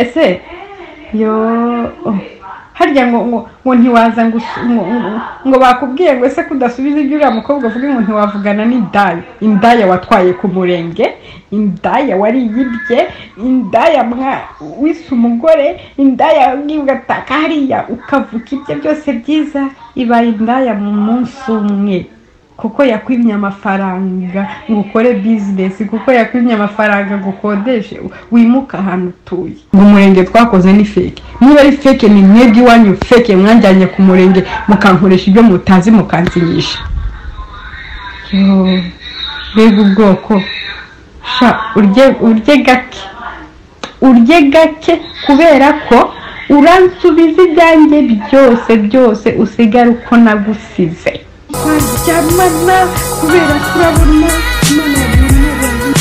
ese yo harya ngo ntiwaza ngo bakubwiye ngo ese kudasubiza ibyo uriya mukobwa avuga ngo ntiwavugana n'indaya watwaye ku murenge, indaya wariyibye, indaya wise umugore, indaya ugataka hariya ukavuga ibyo byose byiza, ibaye indaya mu munsi umwe kuko yakwimye amafaranga ngo ukore business, kuko yakwimye amafaranga ngo ukodeshe wimuka ahantu utuye. Mu murenge twakoze ni fake, niba ari fake ni mwebwe iwanyu fake mwanjyanye ku murenge mukankoresha ibyo mutazi mukanzinyisha. Mbega ubwoko sha urye gake kubera ko uransubiza ibyanjye byose usigara uko nagusize. Jamana kubera kurabona Imana y'Imana.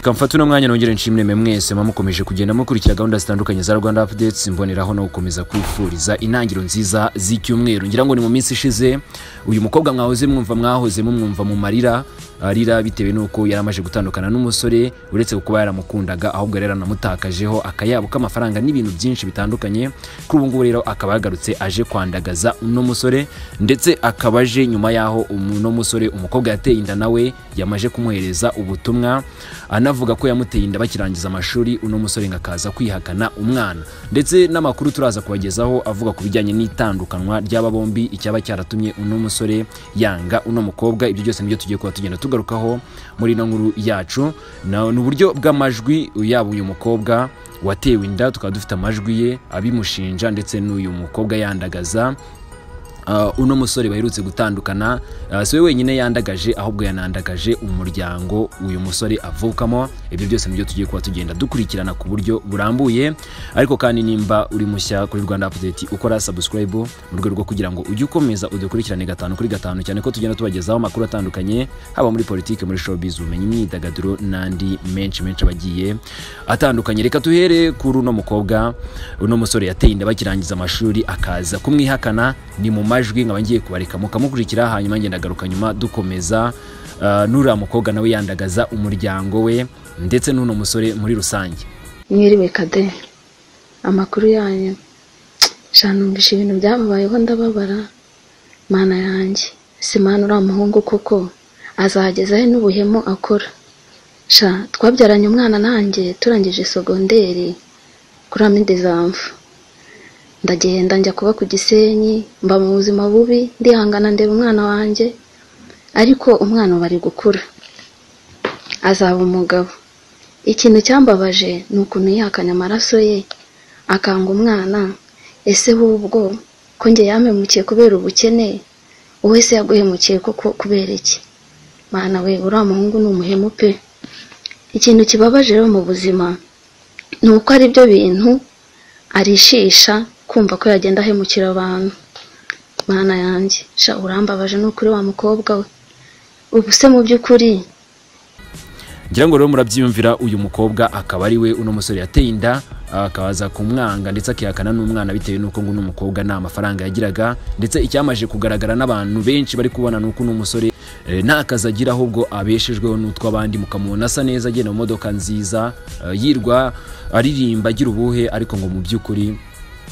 Kamfatu no mwanya nongere nshimire mwese mukomeje kugenda mukurikira gahunda zitandukanye za Rwanda Updates, mboneraho no gukomeza kwifuriza intangiro nziza z'icyumweru. Ngira ngo ni mu minsi ishize uyu mukobwa mwahoze mwumva mu marira arira bitewe nuko yaramaje gutandukana n'umusore uretse kuba yaramukundaga ahubwo rero namutakajeho akayabo k'amafaranga n'ibintu byinshi bitandukanye. Kuri ubu ngubu rero akaba yagarutse aje kwandagaza uno musore, ndetse akabaje nyuma yaho uno musore umukobwa yateye inda nawe yamaje kumuhereza ubutumwa anavuga ko yamuteye inda bakirangiza amashuri, uno musore ngakaza kwihakana umwana. Ndetse n'amakuru turaza kubagezaho avuga ku bijyanye n'itandukanwa ry'aba bombi, icyaba cyaratumye uno musore yanga uno mukobwa. Ibyo byose nibyo tugiye kuba tugenda tugarukaho muri ino nkuru yacu. N'uburyo bw'amajwi yaba uyu mukobwa watewe inda, tukaba dufite amajwi ye abimushinja ndetse n'uyu mukobwa yandagaza uno musore baherutse gutandukana. Si we wenyine yandagaje ahubwo yanandagaje umuryango uyu musore avukamo. Ibyo byose nibyo tugiye kuba tugenda dukurikirana ku buryo burambuye. Ariko kandi nimba uri mushya kuri Rwanda Update ukora subscribe mu rwego rwo kugira ngo ujye ukomeza udukurikirane 5 kuri 5, cyane ko tugenda tubagezaho amakuru atandukanye haba muri politike, muri showbiz, ubumenyi, imyidagaduro n'andi menshi bagiye atandukanye. Reka tuhere kuri uno mukobwa. Uno musore yateye inda bakirangiza amashuri akaza kumwihakana. Ni mu majwi nkaba ngiye kubareka mukamukurikira, hanyuma ngenda garuka nyuma dukomeza nura mukobwa nawe yandagaza umuryango we ndetse n'uno musore muri rusange. Mwiriwe Cadette, amakuru yanyu shanumvisha ibintu byamubayeho ndababara. Mana yanjye, simana uri umuhungu koko azagezaho n'ubuhemu akora. Twabyaranye umwana nanjye turangije segonderi kuri aminde zamfu. Ndagenda njya kuba ku Gisenyi, mba mu buzima bubi, ndihangana ndeba umwana wanjye, ariko umwana bari gukura azaba umugabo. Ikintu cyambabaje ni ukuntu yihakanya amaraso ye akanga umwana. Ese ubwo ko nge yamemukiye kubera ubukene, wowe se yaguhemukiye koko kubera iki? Mana we, uriya muhungu ni umuhemu pe. Ikintu kibabaje rero mu buzima ni uko ari byo bintu arishisha kumva ko yagenda ahemukira abantu. Mana yanjye, urambabaje n'ukuri wa mukobwa we. Ubuse mu by'ukuri ngira ngo rero murabyiyumvira, uyu mukobwa akaba ari we uno musore yateye inda akaza kumwanga ndetse akihakana n'umwana bitewe nuko ngo n'umukobwa nta mafaranga yagiraga. Ndetse icyamaje kugaragara n'abantu benshi bari kubona nuko n'umusore nta kazi agira ahubwo abeshejweho n'utw'abandi. Mukamubona asa neza agenda mu modoka nziza, yirwa aririmba agira ubuhe, ariko ngo mu by'ukuri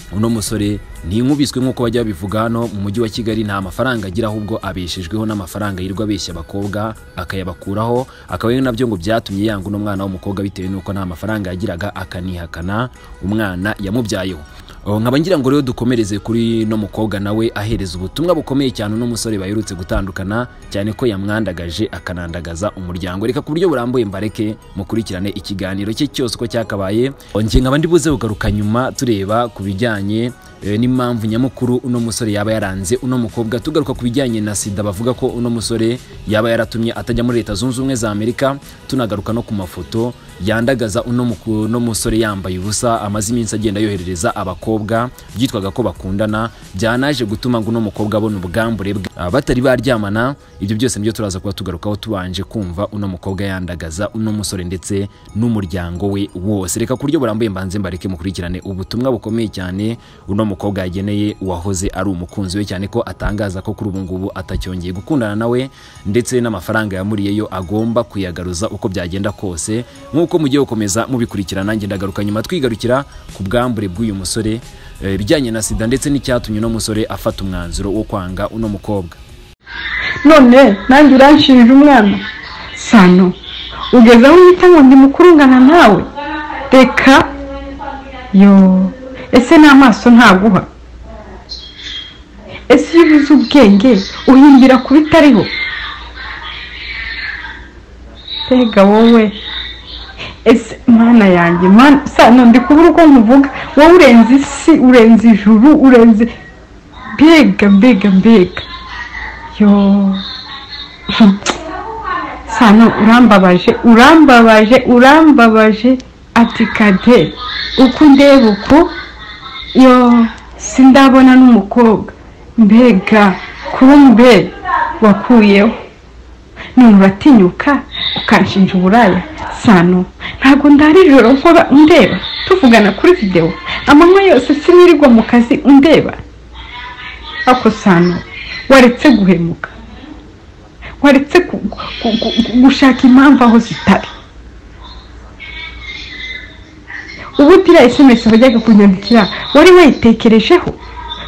uno musore ni nkubiswe nk'uko bajya babivuga hano mu mujyi wa Kigali. Nta mafaranga agira ahubwo abeshejweho n'amafaranga yirwa abeshya abakobwa akayabakuraho. Akaba ari nabyo ngo byatumye yanga uno mwana w'umukobwa bitewe nuko nta mafaranga yagiraga akanihakana umwana yamubyayeho. Nkaba ngira ngo rero dukomereze kuri no mukobwa nawe ahereza ubutumwa bukomeye cyane uno musore baherutse gutandukana, cyane ko yamwandagaje akanandagaza umuryango. Reka ku buryo burambuye mbareke mukurikirane ikiganiro cye cyose ko cyakabaye. Nge nkaba ndi buze kugaruka nyuma tureba ku bijyanye n'impamvu nyamukuru uno musore yaba yaranze uno mukobwa. Tugaruka ku bijyanye na sida, bavuga ko uno musore yaba yaratumye atajya muri Leta Zunze Ubumwe za Amerika. Tunagaruka no ku mafoto yandagaza uno musore yambaye ubusa amaze iminsi agenda yoherereza abakobwa byitwaga ko bakundana, byanaje gutuma ngo uno mukobwa abona ubwambure bwe batari baryamana. Ibyo byose nibyo turaza kuba tugarukaho tubanje kumva uno mukobwa yandagaza uno musore ndetse n'umuryango we wose. Reka kuryo burambuye mbanze mbareke mukurikirane ubutumwa bukomeye cyane uno mukobwa yageneye uwahoze ari umukunzi we, cyane ko atangaza ko kuri ubu ngubu atacyongeye gukundana nawe ndetse n'amafaranga yamuriyeyo agomba kuyagaruza uko byagenda kose. Nkuko mugiye gukomeza mubikurikirana, nanjye ndagaruka nyuma twigarukira ku bwambure bw'uyu musore, bijyanye na sida ndetse n'icyatumye uno musore afata umwanzuro wo kwanga uno mukobwa. None nanjye uranshinja umwana Sano, ugeze aho uhita ngo ndi mukuru ngana nawe? Reka yo, ese n'amaso ntaguha? Ese iyo ubuze ubwenge uhimbira ku bitariho? Tega wowe, ese mana yanjye, mana Sano, ndi kubura uko nkuvuga. Wowe urenze isi, urenze ijuru, urenze mbega yo. Sano, urambabaje ati Cadette, uko ndeba uko yo sindabona n'umukobwa, mbega kumbe wakuyeho. None uratinyuka ukanshinja uburaya? Sano, ntago ndari ijoro nkora undeba tuvugana kuri video, amanywa yose sinirirwa mu kazi undeba. Ako Sano, waretse guhemuka, waretse gushaka impamvu aho zitari. Ubu tira SMS bajyaga kunyandikira wari wayitekerejeho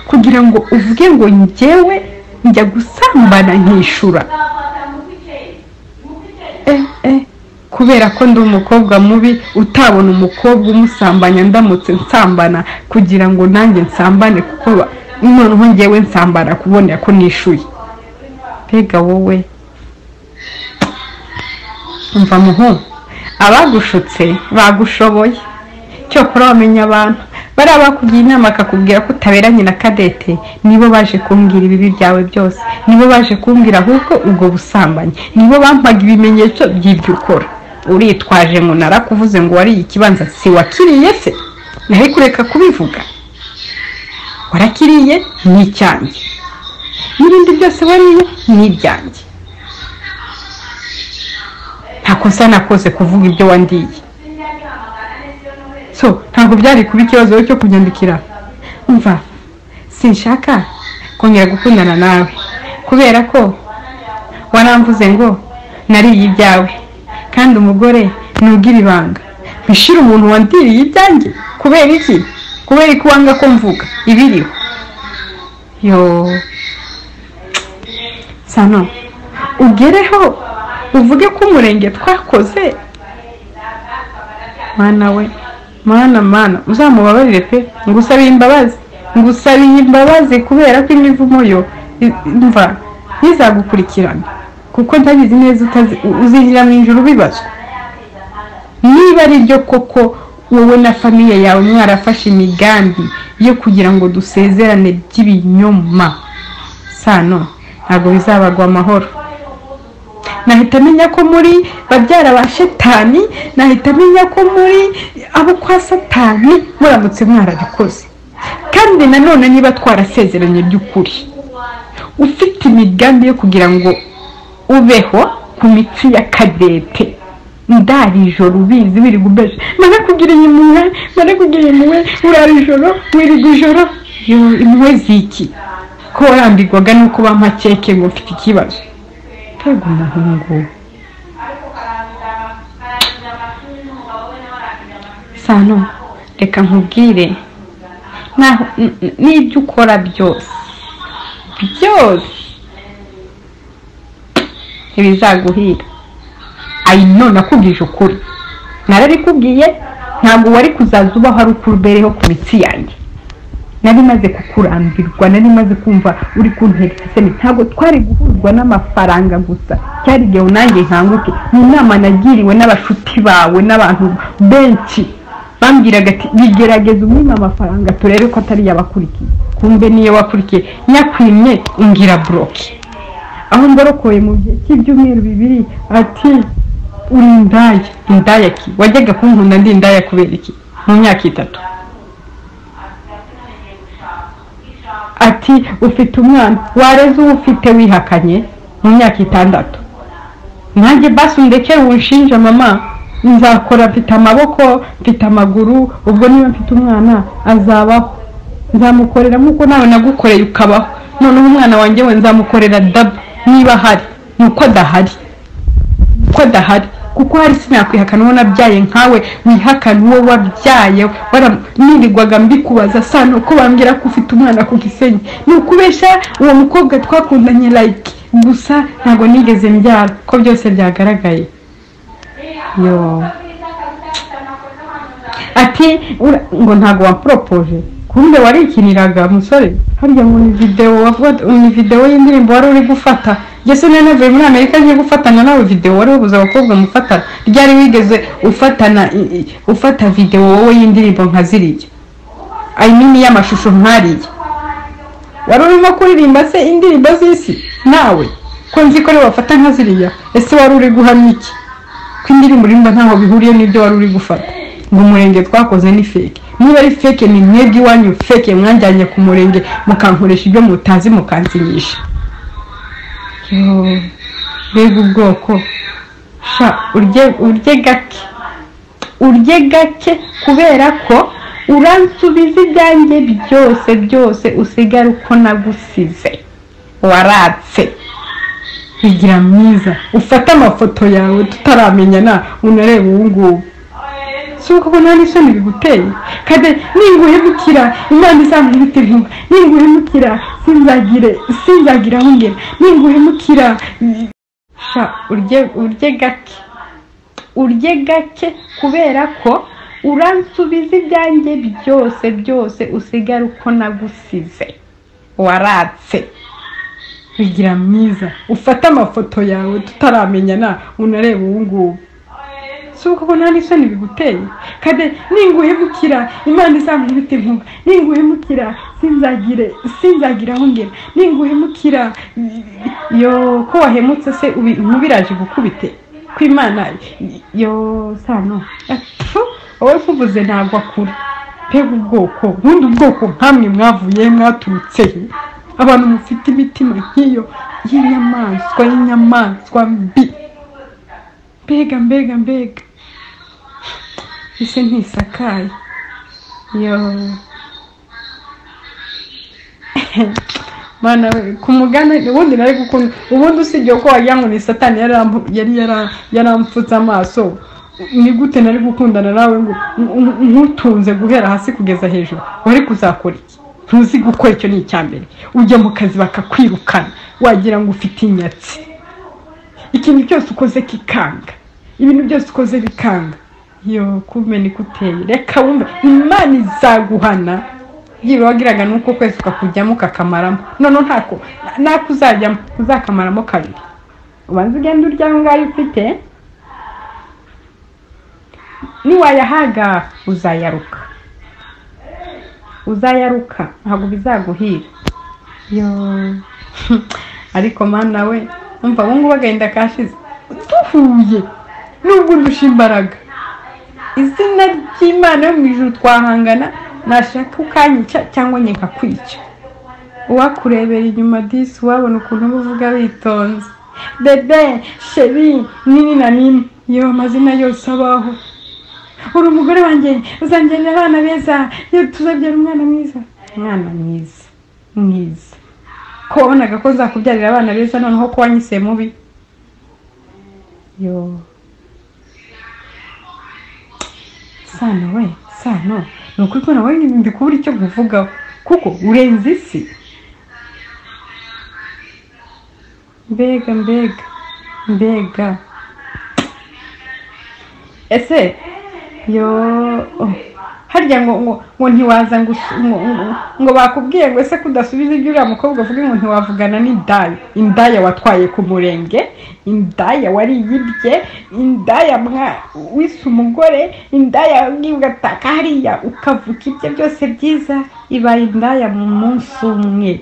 kugira ngo uvuge ngo njyewe njya gusambana nkishura? Kubera ko ndi umukobwa mubi utabona umukobwa umusambanya ndamutse nsambana kugira ngo nanjye nsambane, kuko noneho njyewe nsambana kubona ko nishuye. Mbega wowe, umva muhungu, abagushutse bagushoboye. Cyokora wamenya abantu bari abakugiye inama akakubwira ko utaberanye na Cadette, nibo baje kumbwira ibibi byawe byose, nibo baje kumbwira ahubwo ubwo busambanyi, nibo bampaga ibimenyetso by'ibyo ukora. Uritwaje ngo narakuvuze ngo wari ikibanza, si wakiriye se? Nahe kureka kubivuga, warakiriye ni icyanjye, n'ibindi byose wariye ni ibyanjye. Nta kosa nakoze kuvuga ibyo wandiye. So, ntabwo byari kuba ikibazo cyo kunyandikira. Umva, sinshaka kongera gukundana nawe kubera ko waramvuze ngo nariye ibyawe, kandi umugore nugira ibanga. Bishira umuntu wandiriye ibyanjye kubera iki? Kubera ko wanga ko mvuga ibiriho. Yo Sano, ugereho uvuge ko umurenge twakoze. Mana we, mana uzamubabarire pe, ngusabiye imbabazi kubera ko imivumo yo mva ntizagukurikirana, kuko ndabizi neza uzinjira mu ijuru bibazo. Niba ari byo koko wowe na famiye yawe mwarafashe imigambi yo kugira ngo dusezerane by'ibinyoma, Sano, ntabwo bizabagwa amahoro. Nahita menya ko muri babyara ba shetani, nahita menya ko muri abo kwa Satani muramutse mwarabikoze. Kandi nanone niba twarasezeranye by'ukuri, ufite imigambi yo kugira ngo ubeho ku mitsi ya Cadette, ndari ijoro ubizi wiri gubeje, mana kugira impuhwe, urara ijoro wiri ijoro. Yo, impuhwe ziki ko warambirwaga nuko bampa keke ngo mfite ikibazo? Pega umuhungu. Sano, reka nkubwire, n'ibyo ukora byose ntibizaguhira. Ayino nakubwije ukuri, narabikubwiye, ntabwo wari kuzaza ubaho ari ukubereho ku mitsi yanjye. Nari maze kukurambirwa, nari maze kumva uri kunterefise, ntabwo twari guhuzwa n'amafaranga gusa. Cyari gihe nanjye nkanguke mu nama nagiriwe n'abashuti bawe n'abantu benshi, bambwiraga ati bigerageza umwima amafaranga turere ko atari yabakurikiye kumbe niyo wakurikiye nyakwimye ungira bloke aho mborokoye mu gihe cy'ibyumweru bibiri ati uri indaya ki wajyaga kunkunda ndi indaya kubera iki mu myaka 3 ati ufite umwana wareze ufite wihakanye mu myaka 6 nanjye basi ndekere unshinja mama nzakora mfite amaboko mfite amaguru ubwo niba mfite umwana azabaho nzamukorera nkuko nawe nagukoreye ukabaho none umwana wanjye we nzamukorera dab niba hari nuko dahari kuko hari sinakwihakana uwo nabyaye nkawe wihakana uwo wabyaye nirirwaga mbikubaza Sano ko bambwira ko ufite umwana ku Gisenyi nukubesha uwo mukobwa twakundanye like gusa ntago nigeze mbyara ko byose byagaragaye yo ati ngo ntago wampropose kumbe warikiniraga musore harya ngo ni video wavuga ni video y'indirimbo wari uri gufata Jese nene ve muri Amerika ngiye gufatana nawe video wari ubuza abakobwa mufata ryari wigeze ufata video wowe y'indirimbo nkaziriye I mean y'amashusho nkariye wari urimo kuririmba se indirimbo z'isi nawe ko nzi ko wafata nkaziriya ese wari uri guhamya iki ko indirimbo rimba ntaho bihuriye n'ibyo wari uri gufata ngo umurenge twakoze ni fake niba ari fake ni mwebwe wanyu fake mwanjyanye ku murenge mukankoresha ibyo mutazi mukanzinyisha mbega ubwoko sha urye gake kubera ko uransubiza ibyanjye byose usigara uko nagusize waratse bigira mwiza ufata amafoto yawe tutaramenyana unareba ubu suko ko nani soni biguteye Cadette ninguhemukira Imana izamuhite inkunga ninguhemukira sinzagira aho ngera ninguhemukira sha urye gake kubera ko uransubiza ibyanjye byose usigara uko nagusize waratse bigira mwiza ufata amafoto yawe tutaramenyana unareba ubu suko ko nani soni biguteye Cadette ninguhemukira Imana izamuhite inkunga ninguhemukira sinzagira aho ngera ninguhemukira yo ko wahemutse se ubiraje gukubite kw'Imana yo Sano wowe kuvuze ntabwo akura pega ubwoko bundi ubwoko nkamwe mwavuye mwaturutse abantu mufite imitima nk'iyo y'inyamaswa mbi mbega ise ntisakaye yo mana ku mugane ubundi nari gukunda ubundi usibye ko wagira ngo ni Satani yaramfutse amaso ni gute nari gukundana nawe ngo nkutunze guhera hasi kugeza hejuru wari kuzakora iki ntuzi gukora icyo ni icyambere ujya mu kazi bakakwirukana wagira ngo ufite inyatsi ikintu cyose ukoze kikanga ibintu byose ukoze bikanga yo kumeni kuteye reka wumva Imana izaguhana yiwe wagiraga nuko kwese ukakujyamo kakamaramo none ntako nakuzajyamo uzakamaramo kabiri ubanza ugenda urya ngayo ufite niwayahaga uzayaruka ntabwo bizaguhira yo ariko mana we umva bungu bagenda kashize tuhuye nubwo ndusha imbaraga izina ry'Imana yo mu ijuru twahangana nashaka ukanyica cyangwa nyeka kwica uwakurebera inyuma disi wabona ukuntu uvuga witonze bebe sheri nini na nini yo amazina yose abaho uri umugore wanjye uzangenera abana beza yo tuzabyara umwana mwiza ko wabonaga ko nzakubyarira abana beza noneho ko wanyise mubi yo Sano nuko ko nawe ndi kubura icyo kuvuga kuko urenze isi mbega ese yo harya ngo ntiwaza ngo bakubwiye ngo ese kudasubiza ibyo uriya mukobwa avuga ngo ntiwavugana n'indaya. Indaya watwaye ku murenge, indaya wariyibye, indaya wise umugore, indaya ugataka hariya ukavuga ibyo byose byiza, ibaye indaya mu munsi umwe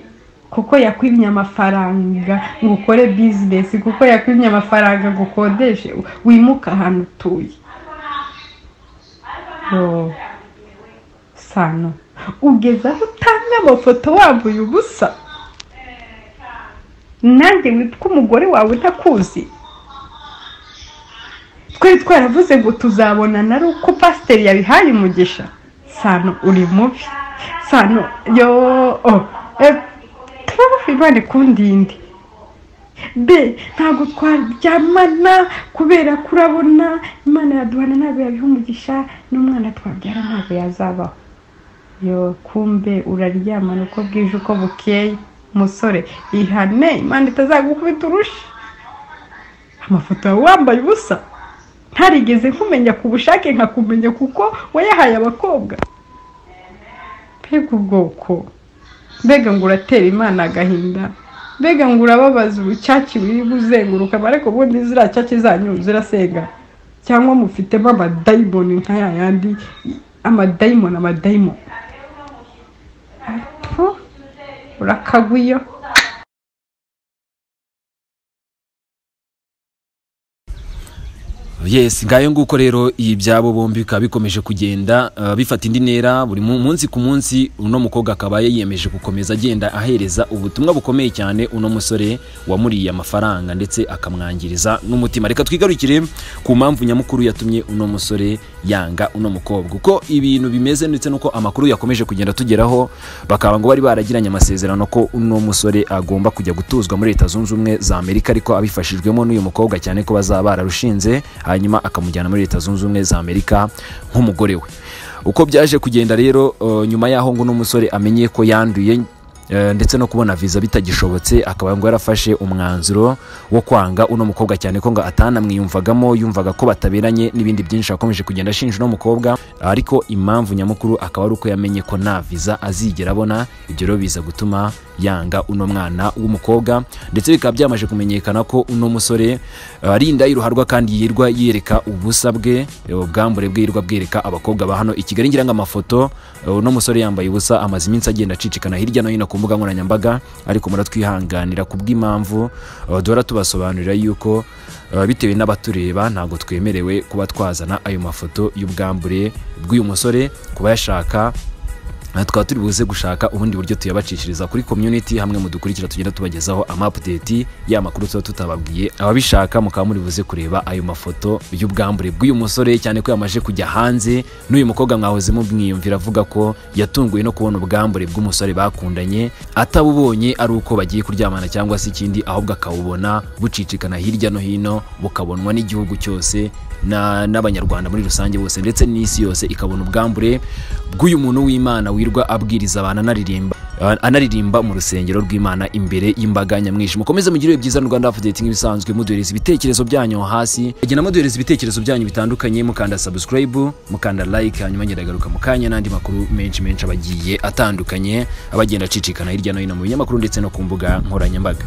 kuko yakwimye amafaranga ngo ukore business, kuko yakwimye amafaranga ngo ukodeshe wimuka ahantu utuye. Sano ugeza aho utanga amafoto wambaye ubusa, nanjye witwa umugore wawe ntakuzi. Twari twaravuze ngo tuzabonana ari uko pasiteri yabihaye umugisha. Sano uri mubi. Sano Imana kundinde. Ntabwo twaryamana kubera kurabona Imana yaduhana ntabwo yabiha umugisha, n'umwana twabyara ntabwo yazabaho. Kumbe uraryamana uko bwije uko bukeye. Musore ihane Imana itazagukubita urushi. Amafoto yawe wambaye ubusa ntarigeze kumenya ku bushake nkakumenya kuko wayahaye abakobwa. Mbega ubwoko, mbega ngo uratera Imana agahinda, mbega ngo urababaza urucaci wiri buzenguruka, ariko ubundi ziriya caci zanyu zirasenga cyangwa mufitemo amadayimoni nk'aya yandi, amadayimoni urakagwiyo. Yes, ngayo nguko rero ibyabo bombi bikaba bikomeje kugenda bifata indi ntera buri munsi ku munsi. Uno mukobwa akaba yiyemeje gukomeza agenda ahereza ubutumwa bukomeye cyane uno musore wamuriye amafaranga ndetse akamwangiriza n'umutima. Reka twigarukire ku mpamvu nyamukuru yatumye uno musore yanga uno mukobwa, uko ibintu bimeze ndetse nuko amakuru yakomeje kugenda tugeraho. Bakaba ngo bari baragiranye amasezerano ko uno musore agomba kujya gutuzwa muri Leta Zunze Ubumwe za Amerika, ariko abifashijwemo n'uyu mukobwa cyane ko bazaba bararushinze, hanyuma akamujyana muri Leta Zunze Ubumwe za Amerika nk'umugore we. Uko byaje kugenda rero, nyuma yaho ngo n'umusore amenye ko yanduye ndetse no kubona visa bitagishobotse, akaba ngo yarafashe umwanzuro wo kwanga uno mukobwa cyane ko ngo atanamwiyumvagamo, yumvaga ko bataberanye n'ibindi byinshi akomeje kugenda ashinja uno mukobwa. Ariko impamvu nyamukuru akaba ari uko yamenye ko nta visa azigera abona. Ibyo rero biza gutuma yanga uno mwana w'umukobwa, ndetse bikaba byamaje kumenyekana ko uno musore ari inda y'uruharwa kandi yirwa yereka ubusa bwe, ubwambure bwe yirwa bwereka abakobwa ba hano i Kigali. Ngira ngo amafoto uno musore yambaye ubusa amaze iminsi agenda acicikana hirya no hino ku mbuga nkoranyambaga, ariko muratwihanganira kubw'impamvu duhora tubasobanurira yuko bitewe n'abatureba ntabwo twemerewe kuba twazana ayo mafoto y'ubwambure bw'uyu musore. Kuba yashaka tukaba turi buze gushaka ubundi buryo tuyabacishiriza kuri community, hamwe mudukurikira tugenda tubagezaho ama-update y'amakuru tuba tutababwiye. Ababishaka mukaba muri buze kureba ayo mafoto y'ubwambure bw'uyu musore, cyane ko yamaje kujya hanze. N'uyu mukobwa mwahoze mubwiyumvira avuga ko yatunguwe no kubona ubwambure bw'umusore bakundanye, atabubonye ari uko bagiye kuryamana cyangwa se ikindi, ahubwo akawubona bucicikana hirya no hino, bukabonwa n'igihugu cyose n'abanyarwanda muri rusange bose, ndetse n'isi yose ikabona ubwambure bw'uyu muntu w'Imana wirwa abwiriza abantu anaririmba mu rusengero rw'Imana imbere y'imbaga nyamwinshi. Mukomeze mugire byiza n'u Rwanda Update nk'ibisanzwe, muduhereza ibitekerezo byanyu hasi, agenda muduhereza ibitekerezo byanyu bitandukanye, mukanda subscribe, mukanda like, hanyuma ngiragaruka mukanya n'andi makuru menshi abagiye atandukanye abagenda acicikana hirya no hino mu binyamakuru ndetse no ku mbuga nkoranyambaga.